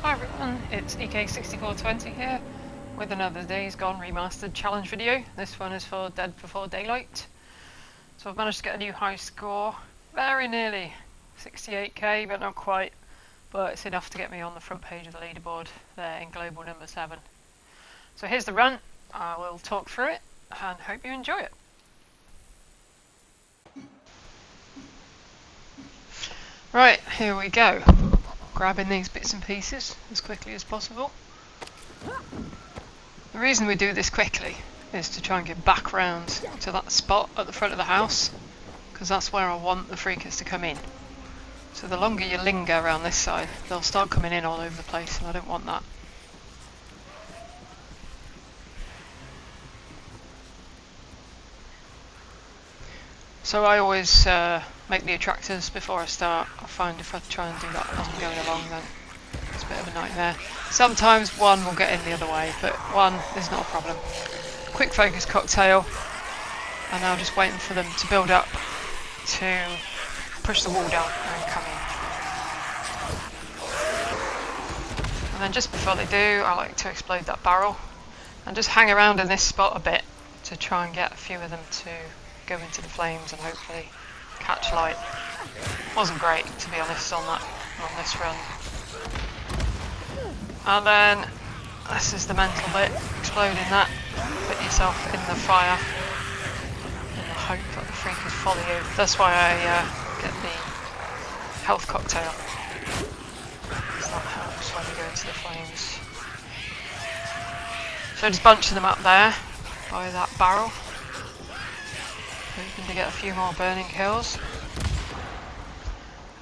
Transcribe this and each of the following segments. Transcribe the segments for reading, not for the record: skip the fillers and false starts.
Hi everyone, it's EK6420 here with another Days Gone Remastered challenge video. This one is for Dead Before Daylight. So I've managed to get a new high score, very nearly 68k, but not quite, but it's enough to get me on the front page of the leaderboard there in global number 7. So here's the run, I will talk through it and hope you enjoy it. Right, here we go. Grabbing these bits and pieces as quickly as possible. The reason we do this quickly is to try and get back round to that spot at the front of the house, because that's where I want the freakers to come in. So the longer you linger around this side, they'll start coming in all over the place, and I don't want that. So I always make the attractors before I start. I find if I try and do that as I'm going along, then it's a bit of a nightmare. Sometimes one will get in the other way, but one is not a problem. Quick focus cocktail, and now just waiting for them to build up to push the wall down and come in. And then just before they do, I like to explode that barrel and just hang around in this spot a bit to try and get a few of them to go into the flames and hopefully catch light. Wasn't great, to be honest, on this run. And then this is the mental bit, exploding that, put yourself in the fire in the hope that the freakers follow you. That's why I get the health cocktail, because that helps when you go into the flames. So just bunching them up there by that barrel, hoping to get a few more burning kills.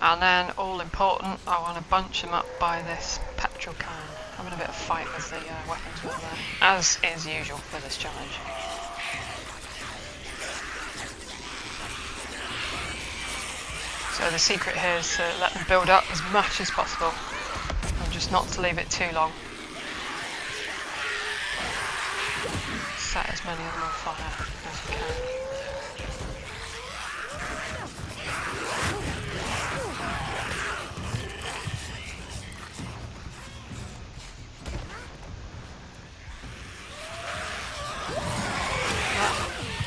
And then, all important, I want to bunch them up by this petrol can. Having a bit of a fight with the weapons wheel there, as is usual for this challenge. So the secret here is to let them build up as much as possible, and just not to leave it too long. Set as many of them on fire as you can.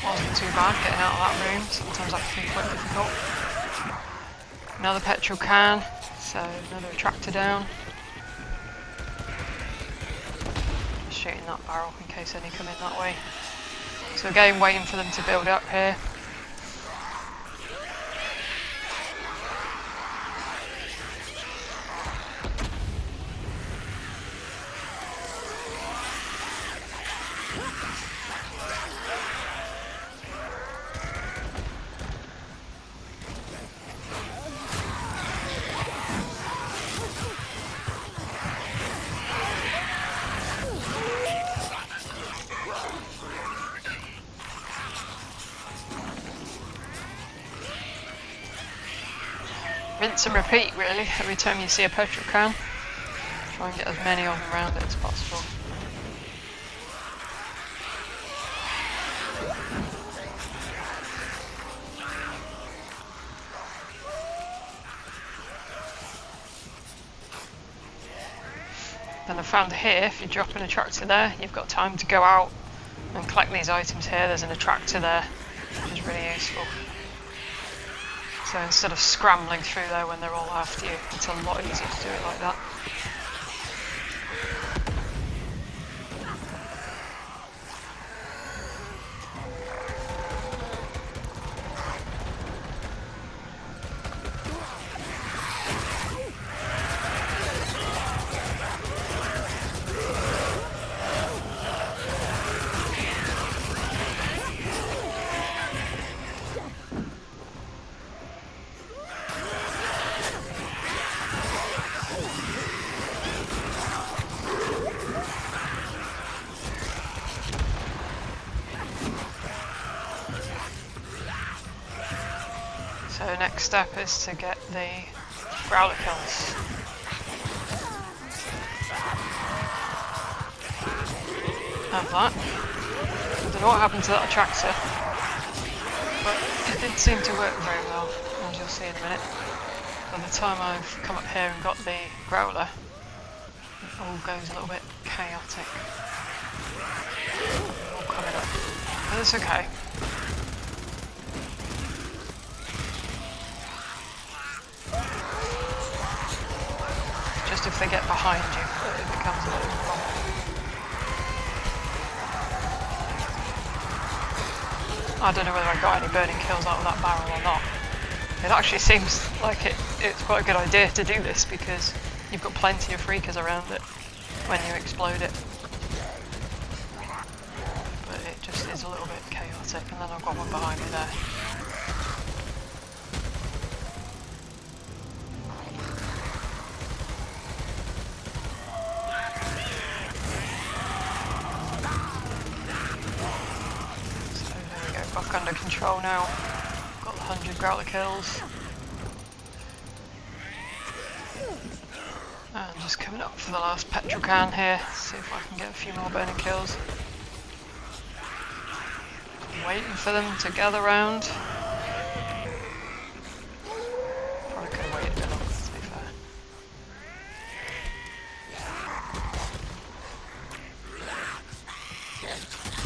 Wasn't too bad getting out of that room, sometimes that can be quite difficult. Another petrol can, so another attractor down. Just shooting that barrel in case any come in that way. So again, waiting for them to build up here. Rinse and repeat, really, every time you see a petrol can. Try and get as many of them around it as possible. Then I found here, if you drop an attractor there, you've got time to go out and collect these items here. There's an attractor there, which is really useful. So instead of scrambling through there when they're all after you, it's a lot easier to do it like that. So next step is to get the growler kills. Have that. I don't know what happened to that attractor, but it did seem to work very well, as you'll see in a minute. By the time I've come up here and got the growler, It all goes a little bit chaotic. All coming up. But it's okay. Just if they get behind you, it becomes a little problem. I don't know whether I got any burning kills out of that barrel or not. It actually seems like it's quite a good idea to do this because you've got plenty of freakers around it when you explode it. But it just is a little bit chaotic, and then I've got one behind me there. So there we go, back under control now. Got the 100 growler kills. And just coming up for the last petrol can here, see if I can get a few more burning kills. Waiting for them to gather round. Probably could have waited a bit longer, to be fair.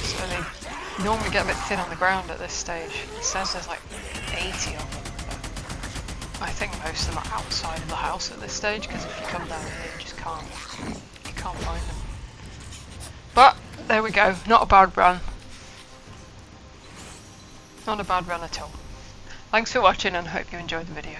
So they normally get a bit thin on the ground at this stage. It says there's like 80 of them. I think most of them are outside of the house at this stage, because if you come down here you just can't find them. But there we go, not a bad run. Not a bad run at all. Thanks for watching and hope you enjoyed the video.